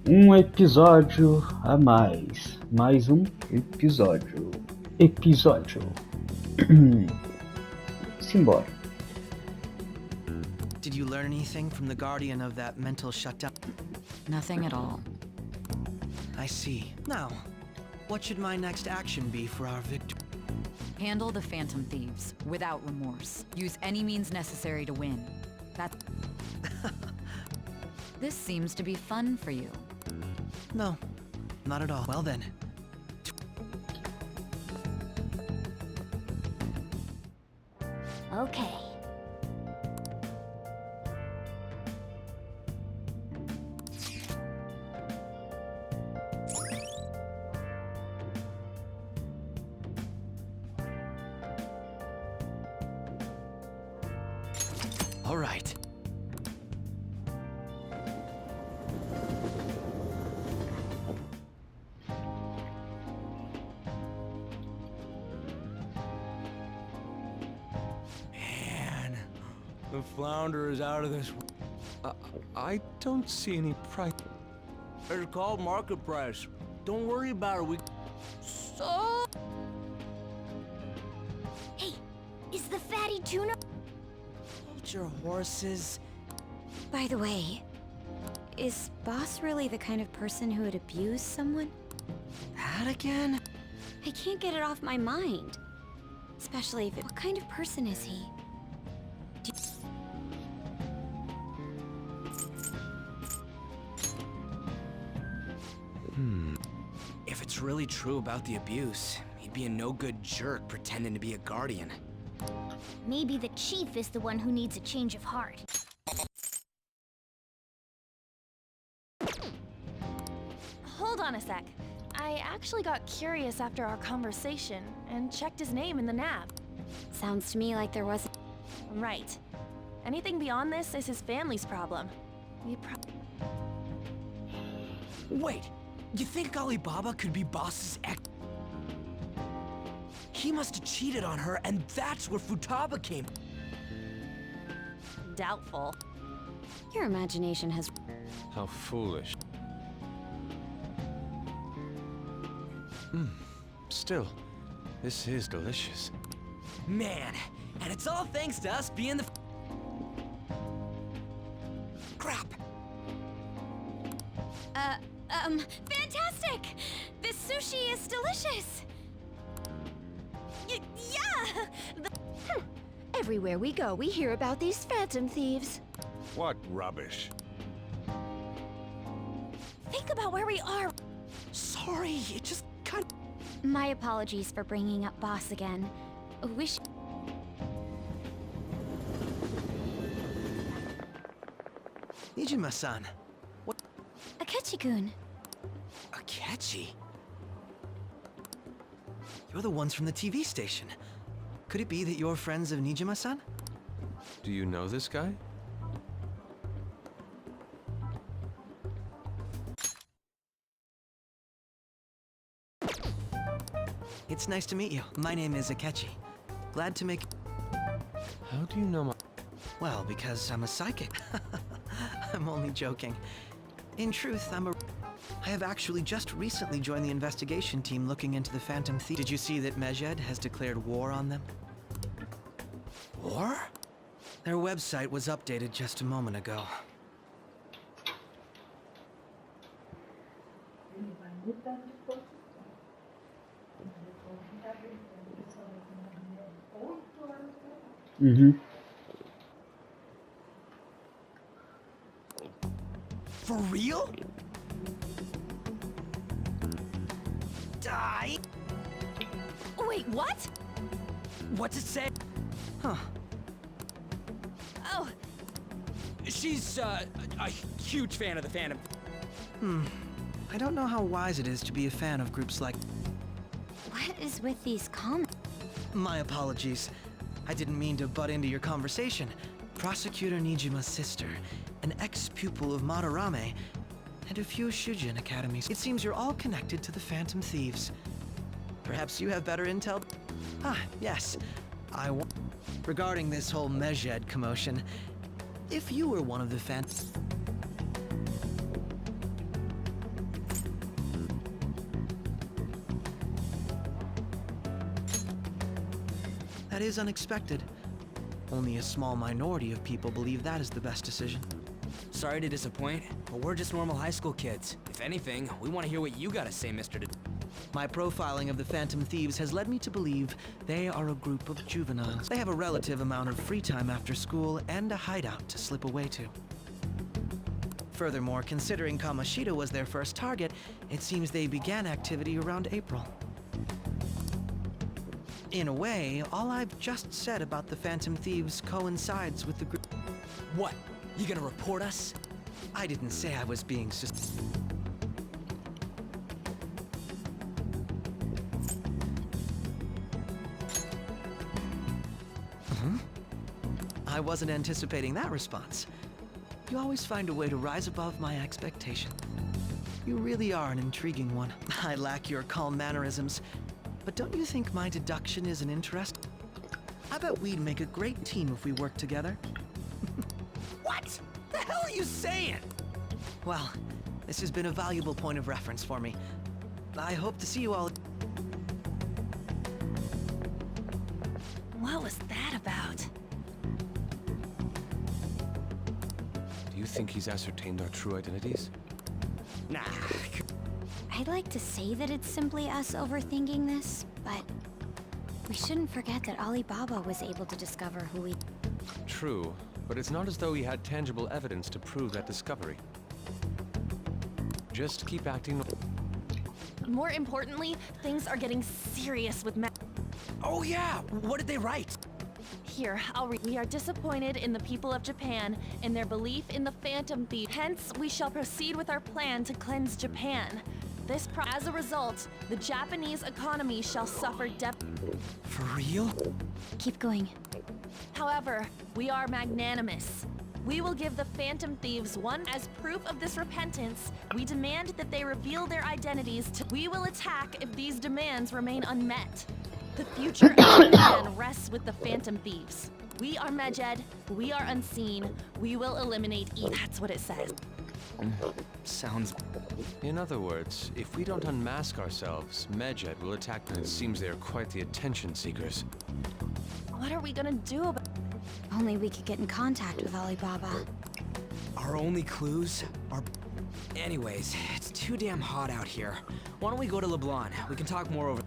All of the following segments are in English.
Um episódio a mais. Mais um episódio. Episódio. Simbora. Did you learn anything from the guardian of that mental shutdown? Nothing at all. I see. Now, what should my next action be for our victory? Handle the Phantom Thieves without remorse. Use any means necessary to win. That. This seems to be fun for you. No, not at all. Well then. Okay. All right. Man, the flounder is out of this. I don't see any price. It's called market price. Don't worry about it. So... Hey, is the fatty tuna... Hold your horses. By the way, is Boss really the kind of person who would abuse someone? That again? I can't get it off my mind. Especially if what kind of person is he? If it's really true about the abuse, he'd be a no-good jerk pretending to be a guardian. Maybe the chief is the one who needs a change of heart. Hold on a sec. I actually got curious after our conversation and checked his name in the nav. Sounds to me like there wasn't. Right. Anything beyond this is his family's problem. We Wait, you think Alibaba could be Boss's ex? He must have cheated on her, and that's where Futaba came. doubtful. Your imagination has. How foolish. Still, this is delicious. Man, and it's all thanks to us being the crap. Fantastic! This sushi is delicious! Yeah! Everywhere we go, we hear about these Phantom Thieves. What rubbish. Think about where we are. Sorry, it just kind of... My apologies for bringing up Boss again. Wish... Nijima-san. Akechi-kun. Akechi? You're the ones from the TV station. Could it be that you're friends of Nijima-san? Do you know this guy? It's nice to meet you. My name is Akechi. Glad to make... How do you know my... Well, because I'm a psychic. I'm only joking. In truth, I have actually just recently joined the investigation team looking into the Phantom Thief. Did you see that Mejed has declared war on them? War? Their website was updated just a moment ago. For real? Die? Wait, what? What's it say? Huh. Oh, She's, a huge fan of the Phantom. I don't know how wise it is to be a fan of groups like... What is with these comments? My apologies. I didn't mean to butt into your conversation. Prosecutor Nijima's sister, an ex-pupil of Madarame, and a few Shujin academies. It seems you're all connected to the Phantom Thieves. Perhaps you have better intel? Ah, yes. Regarding this whole Mejed commotion, if you were one of the That is unexpected. Only a small minority of people believe that is the best decision. Sorry to disappoint, but we're just normal high school kids. If anything, we want to hear what you gotta say, Mr. My profiling of the Phantom Thieves has led me to believe they are a group of juveniles. They have a relative amount of free time after school and a hideout to slip away to. Furthermore, considering Kamoshida was their first target, it seems they began activity around April. In a way, all I've just said about the Phantom Thieves coincides with the group. What? You gonna report us? I didn't say I was being I wasn't anticipating that response. You always find a way to rise above my expectation. You really are an intriguing one. I lack your calm mannerisms, but don't you think my deduction is an interest? I bet we'd make a great team if we worked together. What? The hell are you saying? Well, this has been a valuable point of reference for me. I hope to see you all. What was that about? Do you think he's ascertained our true identities? Nah. I'd like to say that it's simply us overthinking this, but we shouldn't forget that Alibaba was able to discover who we... True, but it's not as though he had tangible evidence to prove that discovery. Just keep acting. More importantly, things are getting serious with Oh yeah, what did they write? Here, I'll read. We are disappointed in the people of Japan and their belief in the Phantom Thief. Hence, we shall proceed with our plan to cleanse Japan. As a result, the Japanese economy shall suffer For real? Keep going. However, we are magnanimous. We will give the Phantom Thieves one as proof of this repentance. We demand that they reveal their identities to... We will attack if these demands remain unmet. The future of Japan rests with the Phantom Thieves. We are Medjed, we are unseen, we will eliminate evil. That's what it says. Sounds... In other words, if we don't unmask ourselves, Medjed will attack them. It seems they are quite the attention seekers. What are we gonna do about... Only we could get in contact with Alibaba. Our only clues are... Anyways, it's too damn hot out here. Why don't we go to LeBlanc? We can talk more over...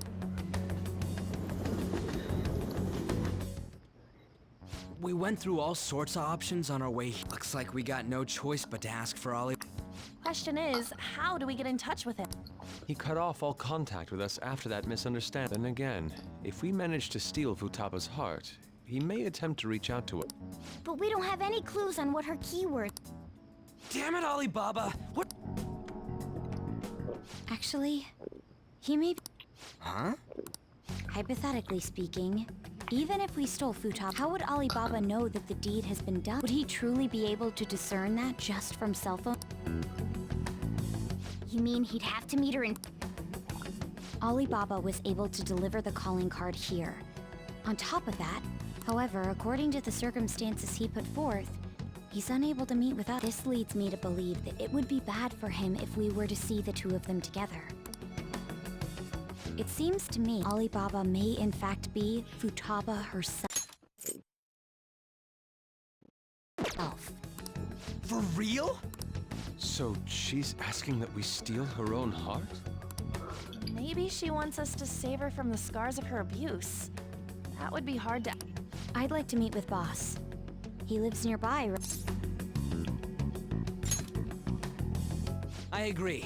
We went through all sorts of options on our way. Looks like we got no choice but to ask for Ollie. Question is, how do we get in touch with him? He cut off all contact with us after that misunderstanding. Then again, if we manage to steal Futaba's heart, he may attempt to reach out to us. But we don't have any clues on what her keyword. Damn it, Alibaba! What? Actually, he may... Huh? Hypothetically speaking, even if we stole Futaba, how would Alibaba know that the deed has been done? Would he truly be able to discern that just from cell phone? You mean he'd have to meet her in... Alibaba was able to deliver the calling card here. On top of that, however, according to the circumstances he put forth, he's unable to meet with us. This leads me to believe that it would be bad for him if we were to see the two of them together. It seems to me Alibaba may in fact be Futaba herself. For real? So she's asking that we steal her own heart? Maybe she wants us to save her from the scars of her abuse. That would be hard to... I'd like to meet with Boss. He lives nearby. I agree.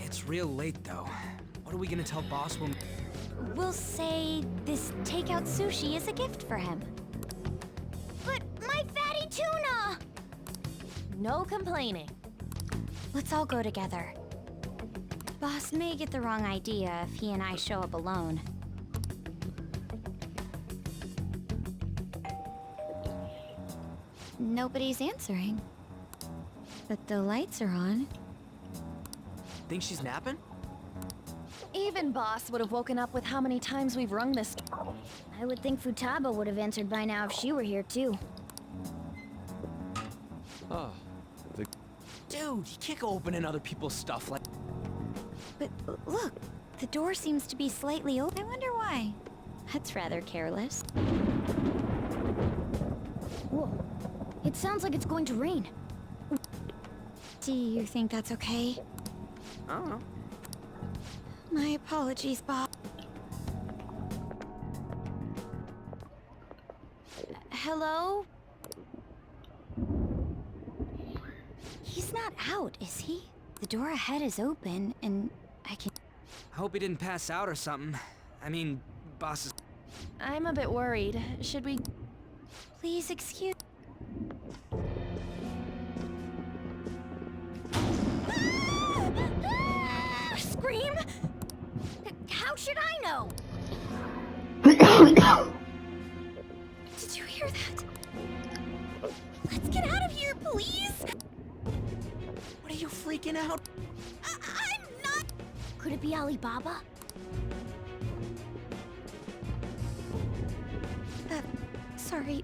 It's real late, though. What are we gonna tell Boss when... We'll say this takeout sushi is a gift for him. But my fatty tuna! No complaining. Let's all go together. Boss may get the wrong idea if he and I show up alone. Nobody's answering. But the lights are on. Think she's napping? Even Boss would have woken up with how many times we've rung this. I would think Futaba would have answered by now if she were here too. Ah, the... Dude, you can't go opening other people's stuff like... But look, the door seems to be slightly open. I wonder why. That's rather careless. Whoa. It sounds like it's going to rain. Do you think that's okay? I don't know. My apologies, Bob. Hello? He's not out, is he? The door ahead is open, and I can... I hope he didn't pass out or something. I mean, boss is... I'm a bit worried. Should we... Please excuse... Scream? How should I know? Did you hear that? Let's get out of here, please! What are you freaking out? I'm not... Could it be Alibaba? Sorry.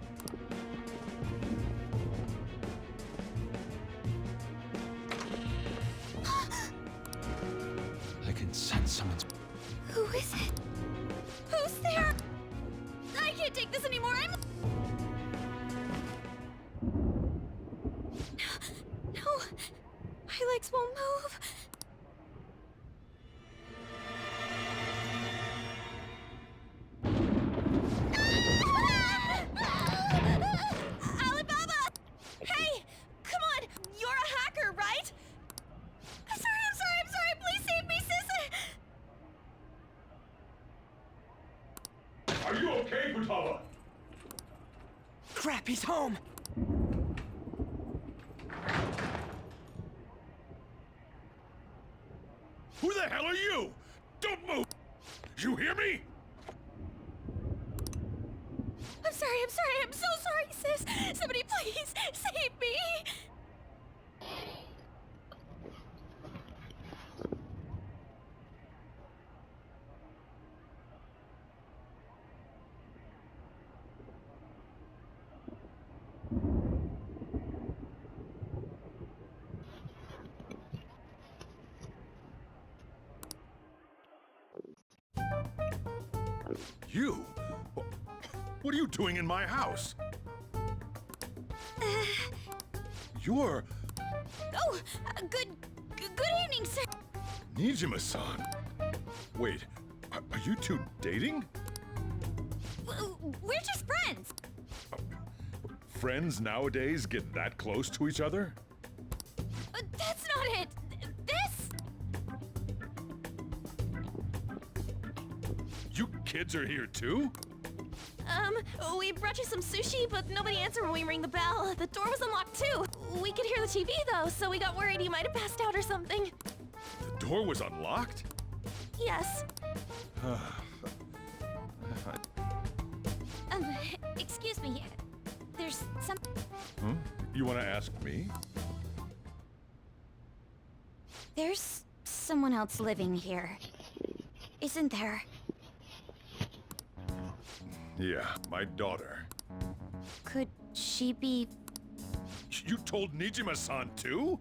I can sense someone's... Who is it? Who's there? I can't take this anymore. No. My legs won't move. Alibaba! Hey! Come on! You're a hacker, right? I'm sorry. Please save me, sis! Are you okay, Futaba? Crap, he's home! Who the hell are you? Don't move! You hear me? I'm sorry. I'm so sorry, sis. Somebody please save me. You? What are you doing in my house? You're Oh, good evening, sir. Nijima-san. Wait, are you two dating? We're just friends. Friends nowadays get that close to each other? That's not it. This? You kids are here too? We brought you some sushi, but nobody answered when we rang the bell. The door was unlocked too. We could hear the TV though, so we got worried you might have passed out or something. The door was unlocked? Yes. Excuse me. There's some... Huh? You want to ask me? There's someone else living here. Isn't there? Yeah, my daughter. Could she be... You told Nijima-san too?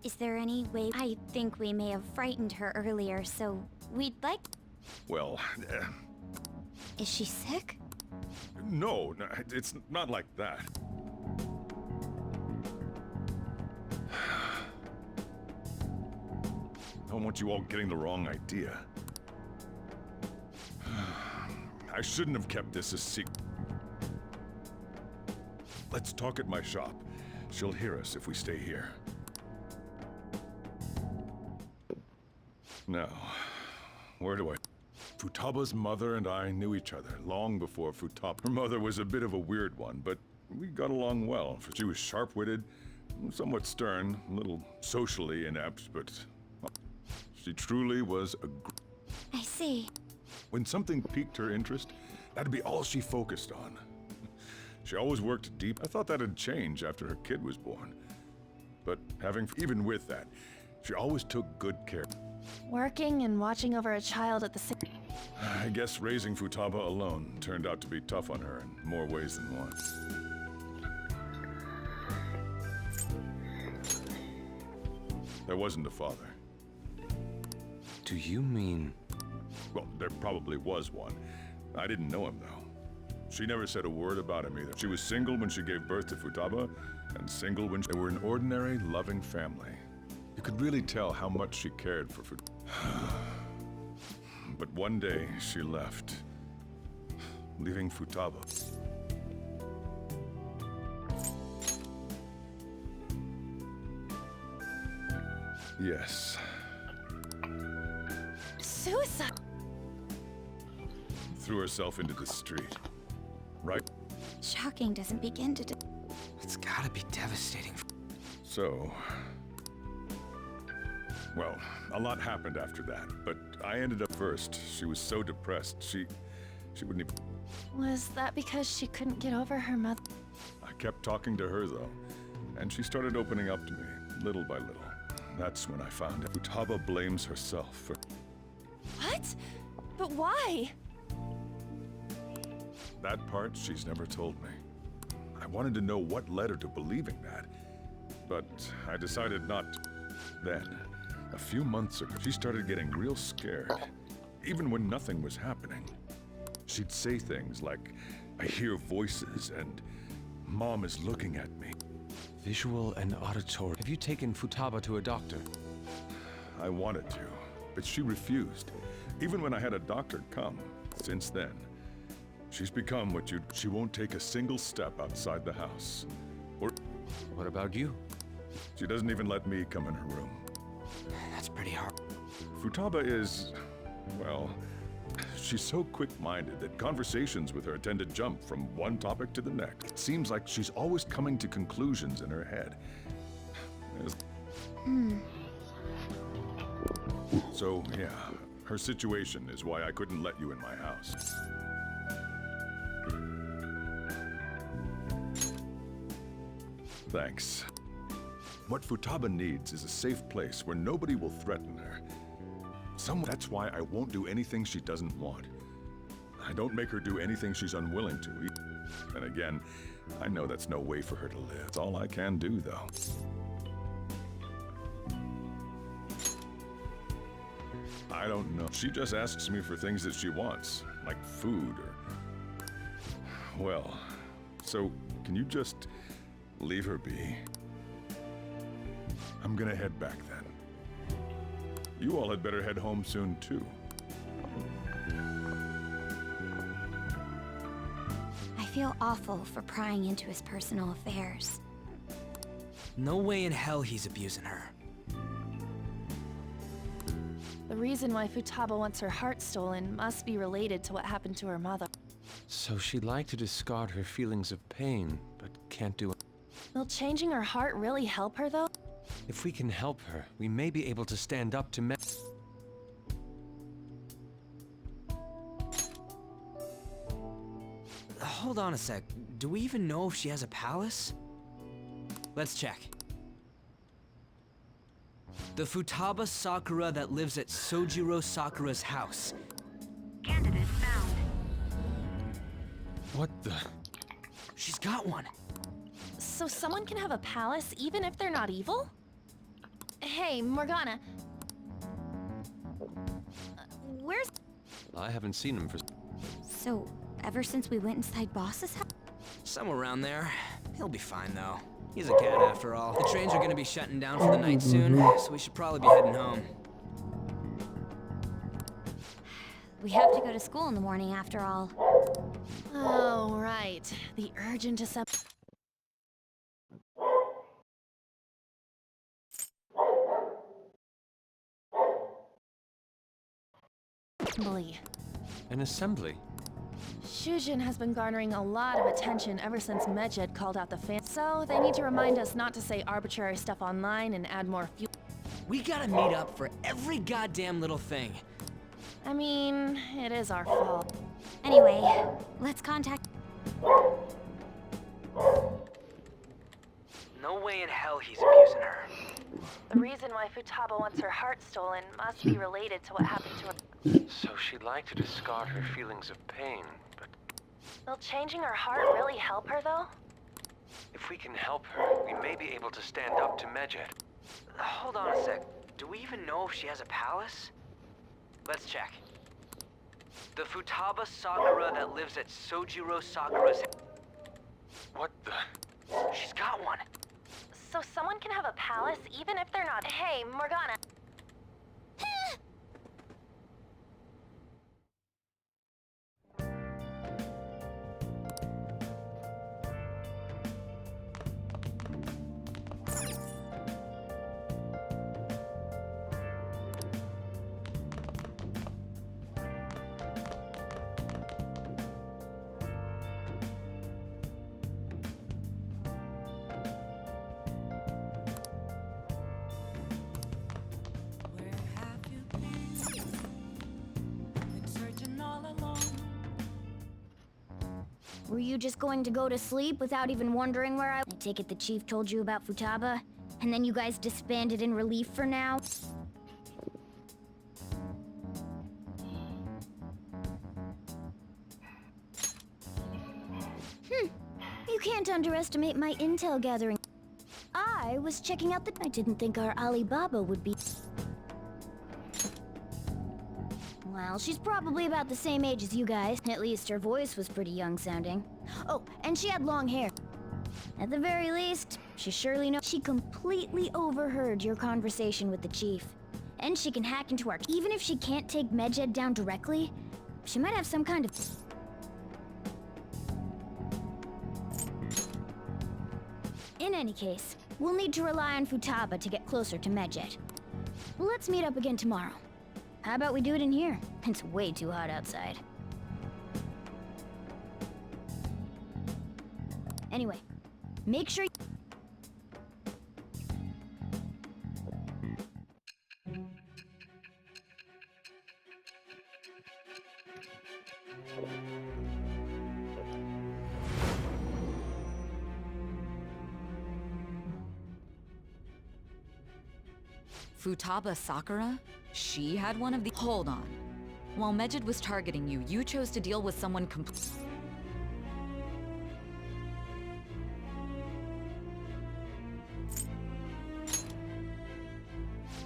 Is there any way... I think we may have frightened her earlier, so we'd like... Well, Is she sick? no, it's not like that. I don't want you all getting the wrong idea. I shouldn't have kept this a secret. Let's talk at my shop. She'll hear us if we stay here. Now, where do I... Futaba's mother and I knew each other long before Futaba. Her mother was a bit of a weird one, but we got along well. She was sharp-witted, somewhat stern, a little socially inept, but she truly was a... I see. When something piqued her interest, that'd be all she focused on. She always worked deep. I thought that'd change after her kid was born. But even with that, she always took good care. Working and watching over a child at the same... I guess raising Futaba alone turned out to be tough on her in more ways than one. There wasn't a father. Do you mean... Well, there probably was one. I didn't know him, though. She never said a word about him either. She was single when she gave birth to Futaba, and single when they were an ordinary, loving family. You could really tell how much she cared for Futaba. But one day, she left, leaving Futaba. Yes. Suicide. Threw herself into the street. Right? Shocking doesn't begin to... It's gotta be devastating. So... Well, a lot happened after that, but I ended up first. She was so depressed, she wouldn't even... Was that because she couldn't get over her mother? I kept talking to her, though, and she started opening up to me, little by little. That's when I found out Futaba blames herself for... What? But why? That part she's never told me. I wanted to know what led her to believing that, but I decided not to. Then, a few months ago, she started getting real scared, even when nothing was happening. She'd say things like, "I hear voices," and "Mom is looking at me." Visual and auditory. Have you taken Futaba to a doctor? I wanted to, but she refused, even when I had a doctor come. Since then, she's become she won't take a single step outside the house. Or... What about you? She doesn't even let me come in her room. That's pretty hard. Futaba is... well... she's so quick-minded that conversations with her tend to jump from one topic to the next. It seems like she's always coming to conclusions in her head. So, yeah, her situation is why I couldn't let you in my house. Thanks. What Futaba needs is a safe place where nobody will threaten her. That's why I won't do anything she doesn't want. I don't make her do anything she's unwilling to. And again, I know that's no way for her to live. It's all I can do, though. I don't know. She just asks me for things that she wants, like food or... Well, so can you just leave her be? I'm gonna head back then. You all had better head home soon, too. I feel awful for prying into his personal affairs. No way in hell he's abusing her. The reason why Futaba wants her heart stolen must be related to what happened to her mother. So she'd like to discard her feelings of pain, but can't do it. Will changing her heart really help her, though? If we can help her, we may be able to stand up to men. Hold on a sec. Do we even know if she has a palace? Let's check. The Futaba Sakura that lives at Sojiro Sakura's house. Candidate found. What the? She's got one. So someone can have a palace even if they're not evil? Hey, Morgana. Where's... I haven't seen him for... So, ever since we went inside Boss's house? Somewhere around there. He'll be fine, though. He's a cat, after all. The trains are gonna be shutting down for the night soon, so we should probably be heading home. We have to go to school in the morning after all. Oh, right. The urgent assembly. An assembly? Shujin has been garnering a lot of attention ever since Medjed called out the fans. So they need to remind us not to say arbitrary stuff online and add more fuel. We gotta meet up for every goddamn little thing. I mean, it is our fault. Anyway, let's contact... No way in hell he's abusing her. The reason why Futaba wants her heart stolen must be related to what happened to her. So she'd like to discard her feelings of pain, but... Will changing her heart really help her, though? If we can help her, we may be able to stand up to Medjed. Hold on a sec. Do we even know if she has a palace? Let's check. The Futaba Sakura that lives at Sojiro Sakura's... What the? She's got one. So someone can have a palace even if they're not. Hey, Morgana. Were you just going to go to sleep without even wondering where I take it the chief told you about Futaba? And then you guys disbanded in relief for now? You can't underestimate my intel gathering. I was checking out I didn't think our Alibaba would be... Well, she's probably about the same age as you guys. At least her voice was pretty young sounding. Oh, and she had long hair. At the very least, she surely knows. She completely overheard your conversation with the chief. And she can hack into our... Even if she can't take Medjed down directly, she might have some kind of... In any case, we'll need to rely on Futaba to get closer to Medjed. Let's meet up again tomorrow. How about we do it in here? It's way too hot outside. Anyway, make sure Futaba Sakura? She had one of the- Hold on. While Medjed was targeting you, you chose to deal with someone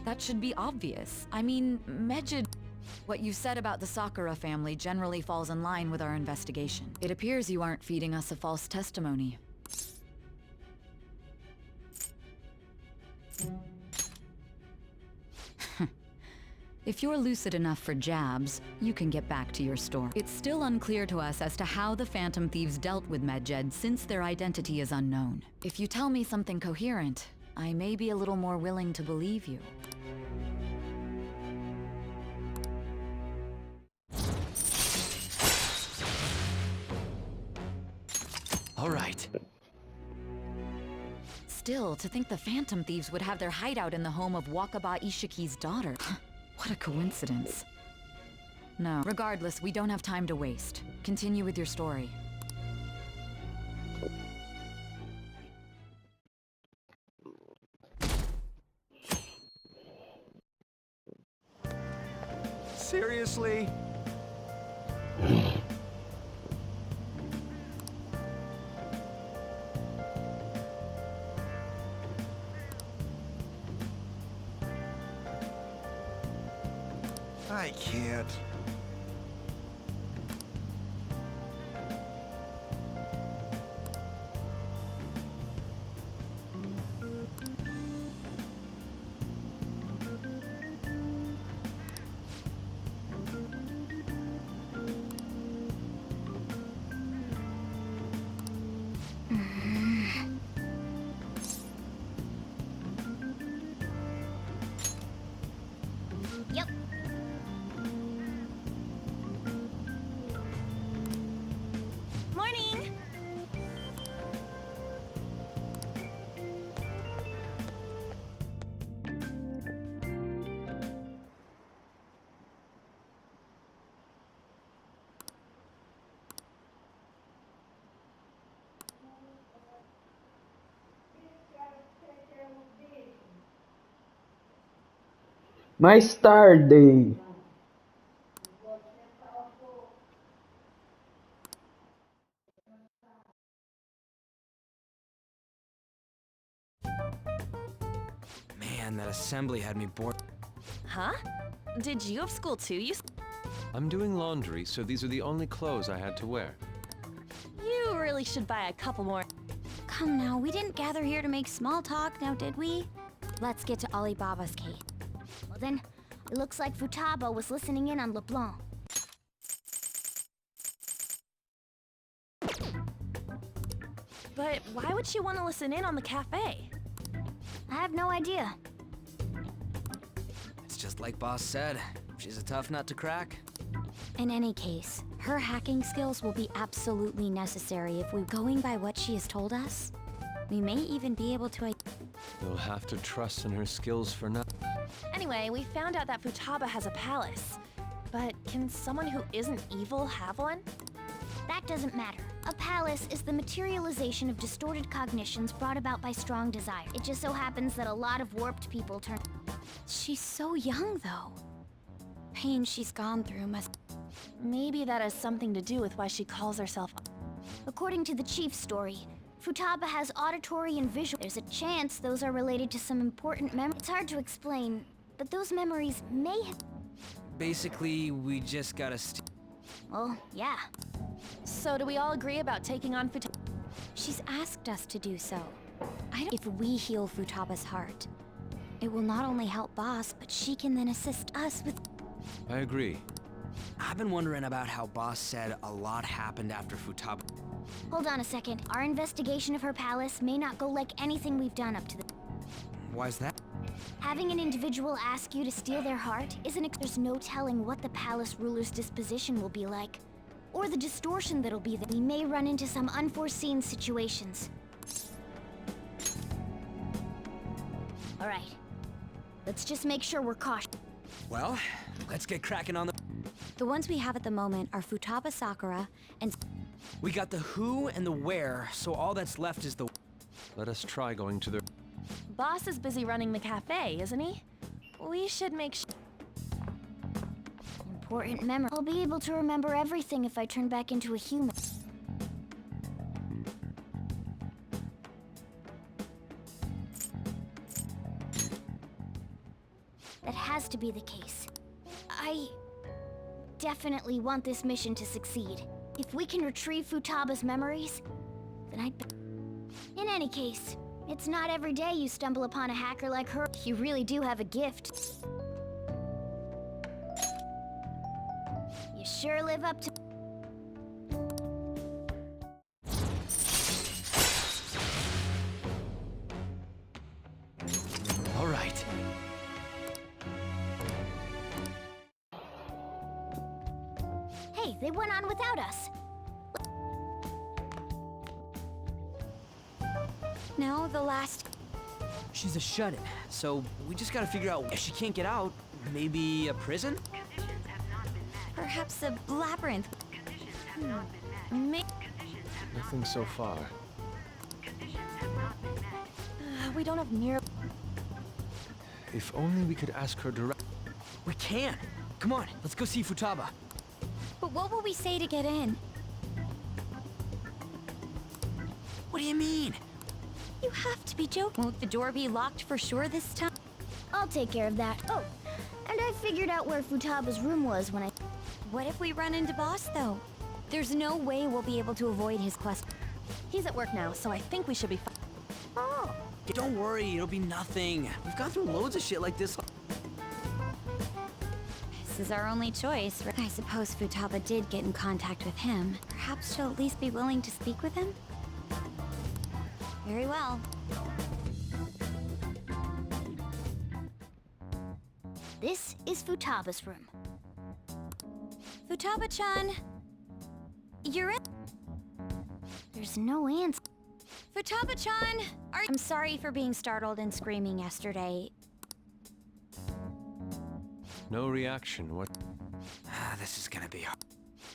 That should be obvious. I mean, Medjed... What you said about the Sakura family generally falls in line with our investigation. It appears you aren't feeding us a false testimony. If you're lucid enough for jabs, you can get back to your story. It's still unclear to us as to how the Phantom Thieves dealt with Medjed since their identity is unknown. If you tell me something coherent, I may be a little more willing to believe you. All right. Still, to think the Phantom Thieves would have their hideout in the home of Wakaba Ishiki's daughter. What a coincidence. No, regardless, we don't have time to waste. Continue with your story. Seriously? I can't. Yep. Morning! Mais tarde. Man, that assembly had me bored. Huh? Did you have school too? I'm doing laundry, so these are the only clothes I had to wear. You really should buy a couple more. Come now, we didn't gather here to make small talk, now did we? Let's get to Alibaba's cave. Well then, it looks like Futaba was listening in on LeBlanc. But why would she want to listen in on the cafe? I have no idea. It's just like Boss said. She's a tough nut to crack. In any case, her hacking skills will be absolutely necessary if we're going by what she has told us. We may even be able to... You'll have to trust in her skills for now. Anyway, we found out that Futaba has a palace. But can someone who isn't evil have one? That doesn't matter. A palace is the materialization of distorted cognitions brought about by strong desire. It just so happens that a lot of warped people turn... She's so young, though. Pain she's gone through must... Maybe that has something to do with why she calls herself... According to the chief's story, Futaba has auditory and visual. There's a chance those are related to some important memories. It's hard to explain, but those memories may have... Basically, we just gotta Well, yeah. So do we all agree about taking on Futaba? She's asked us to do so. If we heal Futaba's heart, it will not only help Boss, but she can then assist us with... I agree. I've been wondering about how Boss said a lot happened after Futaba. Hold on a second. Our investigation of her palace may not go like anything we've done up to the... Why's that? Having an individual ask you to steal their heart isn't... There's no telling what the palace ruler's disposition will be like. Or the distortion that'll be there. We may run into some unforeseen situations. All right. Let's just make sure we're cautious. Well, let's get cracking on the... The ones we have at the moment are Futaba Sakura and... We got the who and the where, so all that's left is the... Let us try going to the... Boss is busy running the cafe, isn't he? We should make sure... Important memory. I'll be able to remember everything if I turn back into a human. That has to be the case. I definitely want this mission to succeed. If we can retrieve Futaba's memories, then I'd... In any case, it's not every day you stumble upon a hacker like her. You really do have a gift. You sure live up to... All right. Hey, they went on without us. Now the last... She's a shut-in, so we just gotta figure out if she can't get out, maybe a prison? Perhaps a labyrinth. Nothing so far. We don't have near... If only we could ask her direct... We can! Come on, let's go see Futaba. But what will we say to get in? What do you mean? You have to be joking. Won't the door be locked for sure this time? I'll take care of that. Oh, and I figured out where Futaba's room was when I... What if we run into Boss, though? There's no way we'll be able to avoid his quest. He's at work now, so I think we should be fine. Oh, Don't worry, it'll be nothing. We've gone through loads of shit like this. This is our only choice. I suppose Futaba did get in contact with him. Perhaps she'll at least be willing to speak with him? Very well. this is Futaba's room. Futaba-chan! You're in? There's no answer. Futaba-chan! I'm sorry for being startled and screaming yesterday. No reaction. What? This is gonna be hard.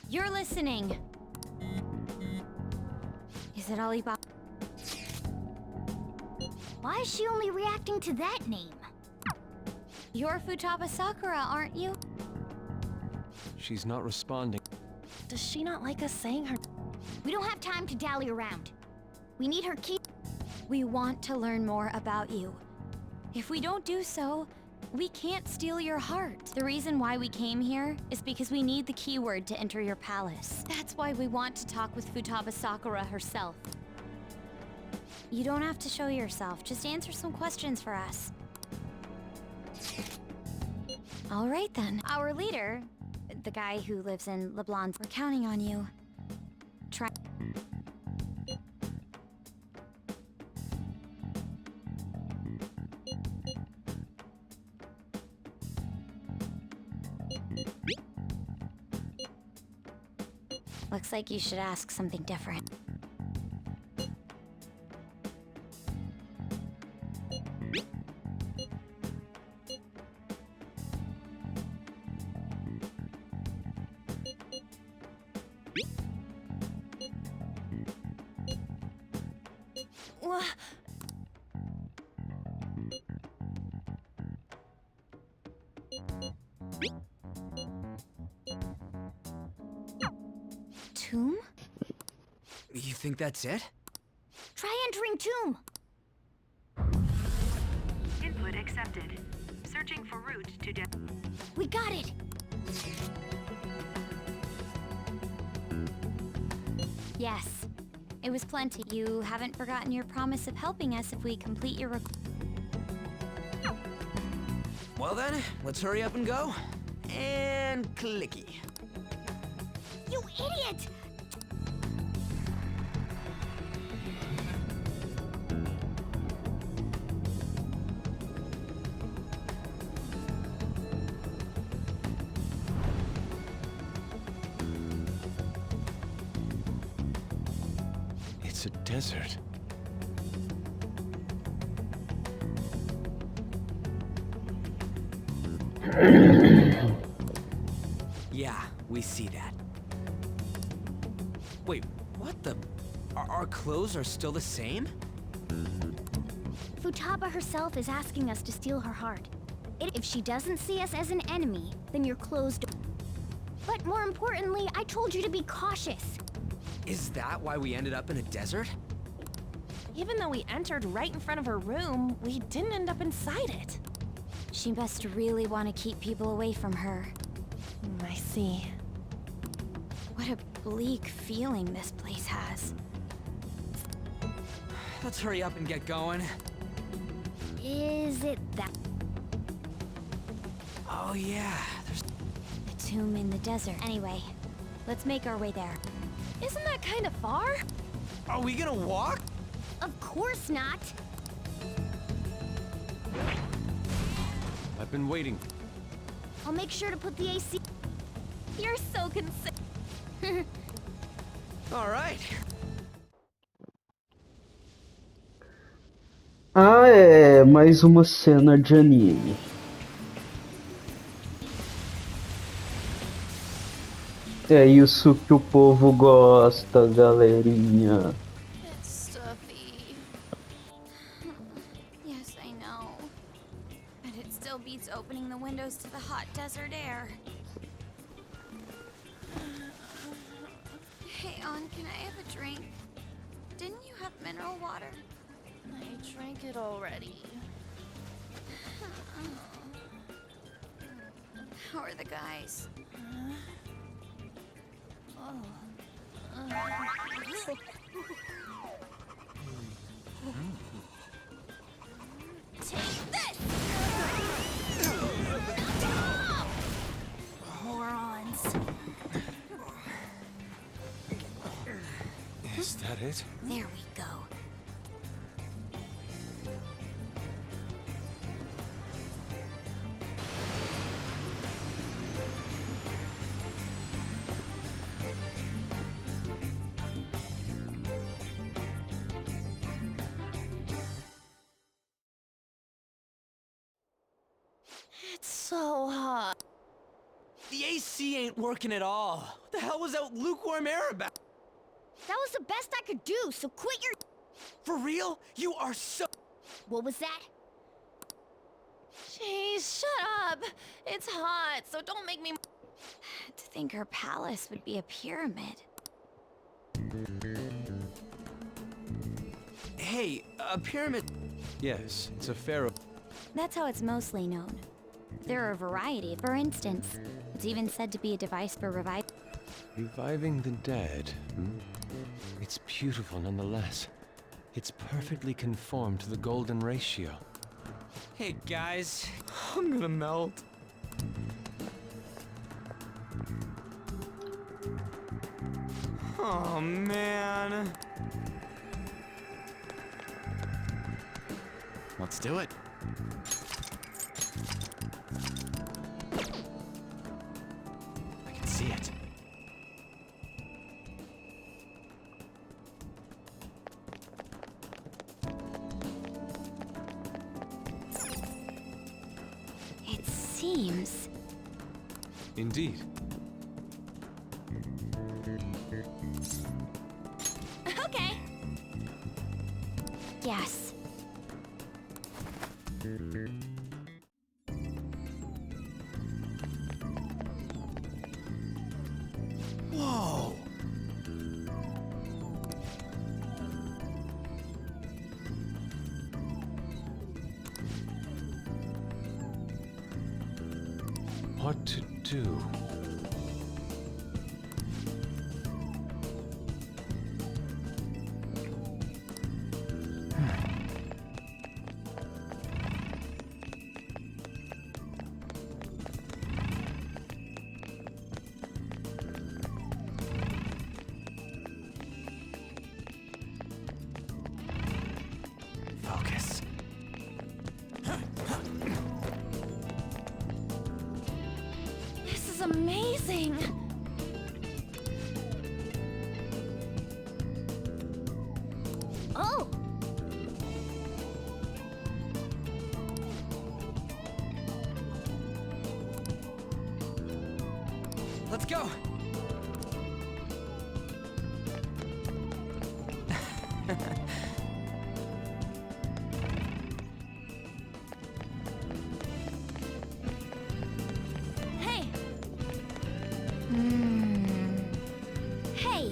You're listening! Is it Alibaba? Why is she only reacting to that name? You're Futaba Sakura, aren't you? She's not responding. Does she not like us saying her? We don't have time to dally around. We need her key. We want to learn more about you. If we don't do so, We can't steal your heart. The reason why we came here is because we need the keyword to enter your palace. That's why we want to talk with Futaba Sakura herself. You don't have to show yourself, just answer some questions for us. All right then. Our leader, the guy who lives in LeBlanc, we're counting on you. Try. Looks like you should ask something different. Tomb? You think that's it? Try entering tomb. Input accepted. Searching for route to We got it. Yes. It was plenty. You haven't forgotten your promise of helping us if we complete your Well then, let's hurry up and go. And clicky. You idiot! It's a desert. Yeah, we see that. Wait, what the? Our clothes are still the same? Futaba herself is asking us to steal her heart. If she doesn't see us as an enemy, then you're closed. But more importantly, I told you to be cautious. Is that why we ended up in a desert? Even though we entered right in front of her room, we didn't end up inside it. She must really want to keep people away from her. I see. What a bleak feeling this place has. Let's hurry up and get going. Is it that? Oh yeah, there's... A tomb in the desert. Anyway, let's make our way there. Isn't that kind of far? Are we gonna walk? Of course not. I've been waiting. I'll make sure to put the AC. You're so considerate. All right. Ah, é mais uma cena de anime. É isso que o povo gosta, galerinha. It's stuffy. Yes, I know. But it still beats opening the windows to the hot desert air. Hey, On, can I have a drink? Didn't you have mineral water? I drank it already. How are the guys? Take this! Morons. Is that it? There we go. It's so hot. The AC ain't working at all. What the hell was that lukewarm air about? That was the best I could do, so quit your... For real? You are so... What was that? Jeez, shut up. It's hot, so don't make me... To think her palace would be a pyramid. Hey, a pyramid... Yes, it's a pharaoh. That's how it's mostly known. There are a variety. For instance, it's even said to be a device for Reviving the dead, hmm? It's beautiful nonetheless. It's perfectly conformed to the golden ratio. Hey guys, I'm gonna melt. Oh man. Let's do it. I can see it. It seems. Indeed. Okay. Yes. Whoa! What to do? Focus. This is amazing! Oh! Let's go! Hey! Hey!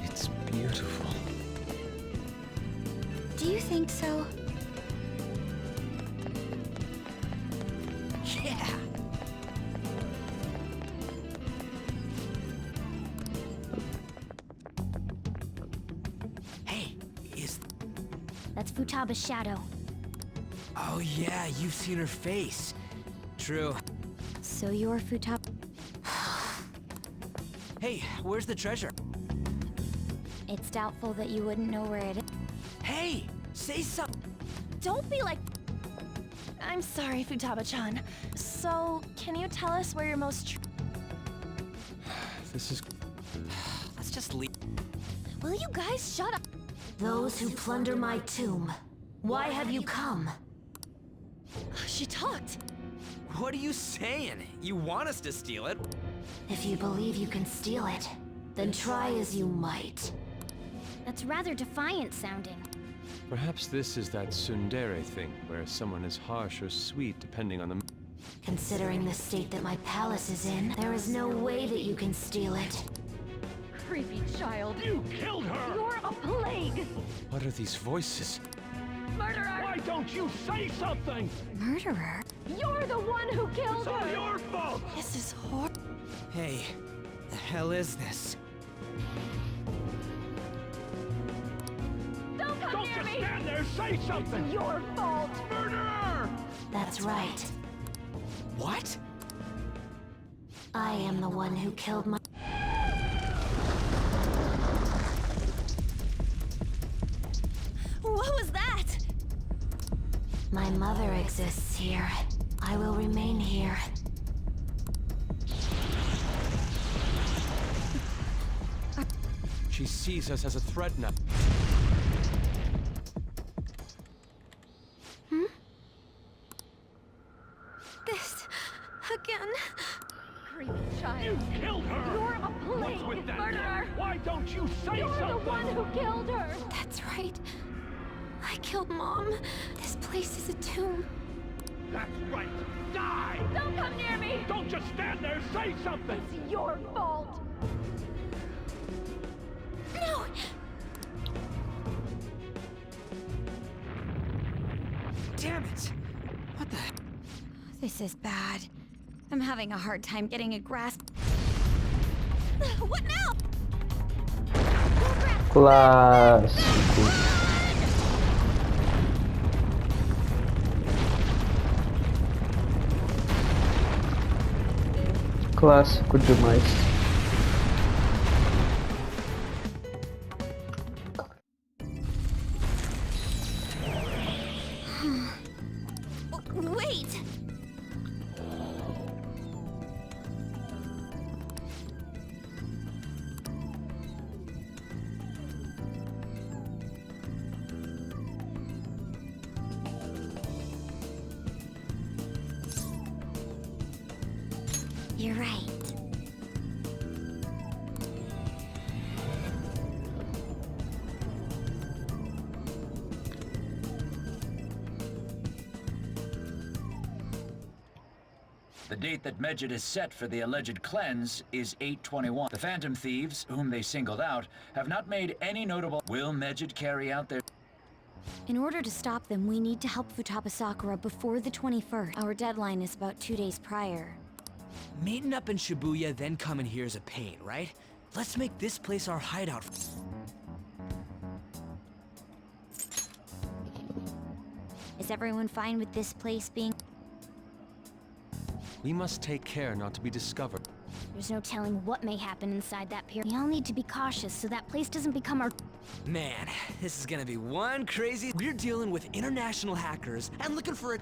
It's beautiful. Do you think so? Yeah! Hey, is... That's Futaba's shadow. Oh yeah, you've seen her face. True. So you're Futaba. Hey, where's the treasure? It's doubtful that you wouldn't know where it is. Hey, say something. Don't be like... I'm sorry, Futaba-chan. So, can you tell us where your most... This is... Let's just leave. Will you guys shut up? Those who plunder my tomb, why have you come? She talked. What are you saying? You want us to steal it? If you believe you can steal it, then try as you might. That's rather defiant sounding. Perhaps this is that tsundere thing, where someone is harsh or sweet depending on the... Considering the state that my palace is in, there is no way that you can steal it. Creepy child. You killed her! You're a plague! What are these voices? Murderer! Why don't you say something? Murderer? You're the one who killed It's all her! your fault! This is horrible. Hey, the hell is this? Don't come Don't near just me! stand there, say something! Your fault! Murderer! That's right. What? I am the one who killed my... What was that? My mother exists here. I will remain here. She sees us as a threat now. This... again? Creepy child. You killed her! You're a plague! What's with that? Murderer! Why don't you say You're something? the one who killed her! That's right. I killed Mom. This place is a tomb. That's right! Die! Don't come near me! Don't just stand there, say something! It's your fault! Damn it! What the? This is bad. I'm having a hard time getting a grasp. What now? Clássico. Clássico demais. Wait! You're right. The date that Medjed is set for the alleged cleanse is 8/21. The Phantom Thieves, whom they singled out, have not made any notable... Will Medjed carry out their... In order to stop them, we need to help Futaba Sakura before the 21st. Our deadline is about 2 days prior. Meeting up in Shibuya, then coming here is a pain, right? Let's make this place our hideout. Is everyone fine with this place being... We must take care not to be discovered. There's no telling what may happen inside that pier. We all need to be cautious so that place doesn't become our... Man, this is gonna be one crazy... We're dealing with international hackers and looking for a...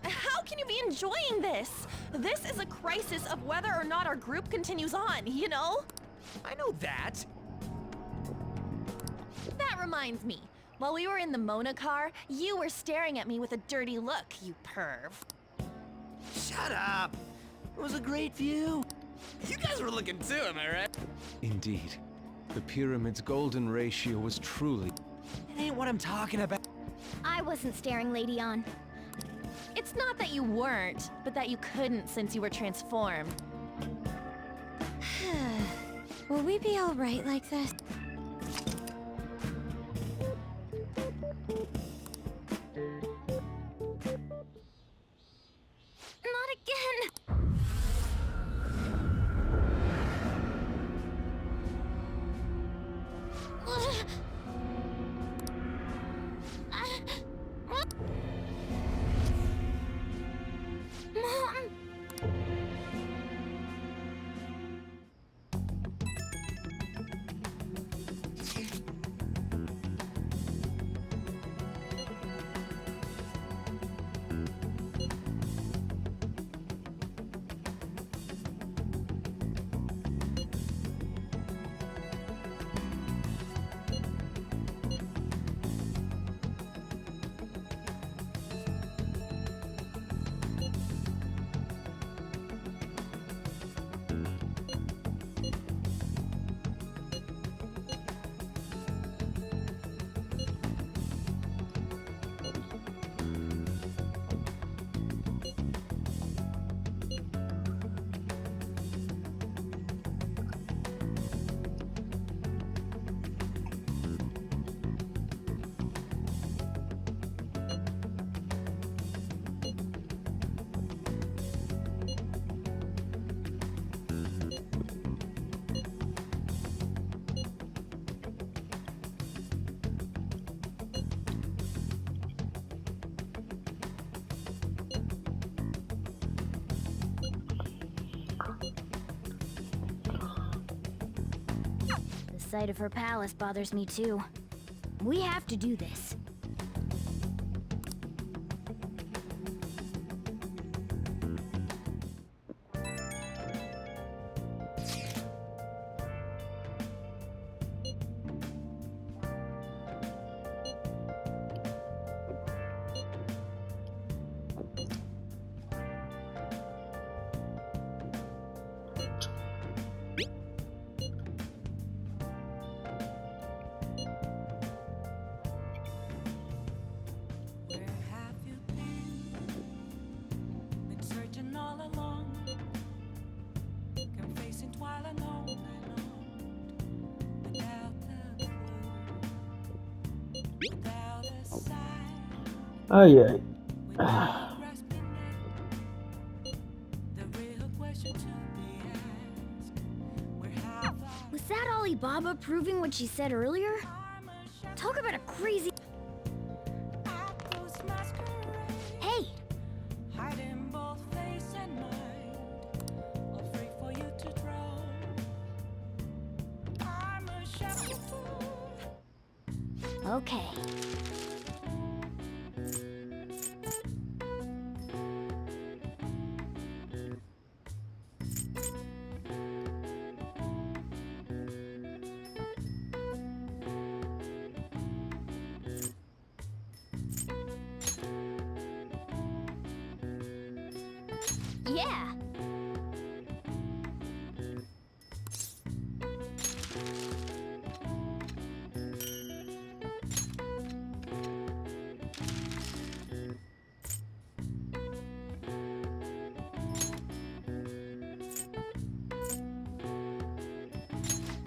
How can you be enjoying this? This is a crisis of whether or not our group continues on, you know? I know that. That reminds me. While we were in the Mona car, you were staring at me with a dirty look, you perv. Shut up! It was a great view. You guys were looking too, am I right? Indeed. The pyramid's golden ratio was truly... It ain't what I'm talking about. I wasn't staring Lady on. It's not that you weren't, but that you couldn't since you were transformed. Will we be alright like this? Not again! Mom! The sight of her palace bothers me too. We have to do this. Ai, ai. Was that Alibaba proving what she said earlier? Talk about a crazy... Hey! Okay. Yeah.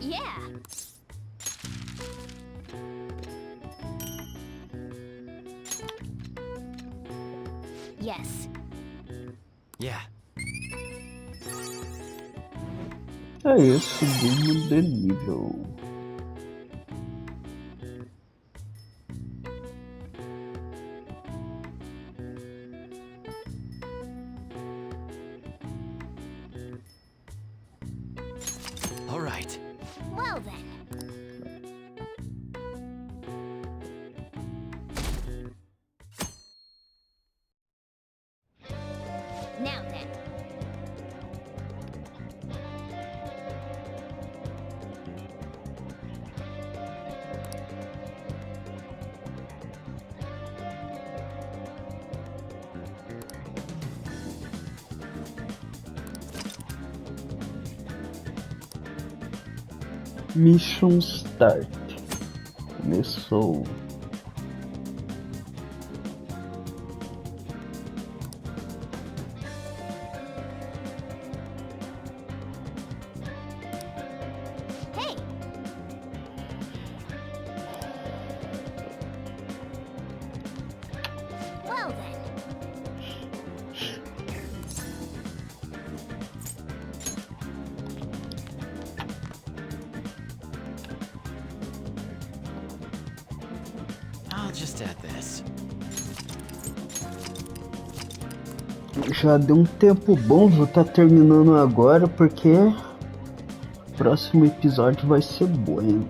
Yeah. Yes. Yeah. É isso, subimos de nível. All right. Well then. Now then. Mission Start. Começou. Hey! Well then. I'll just add this. Já deu um tempo bom, vou estar terminando agora porque o próximo episódio vai ser bueno.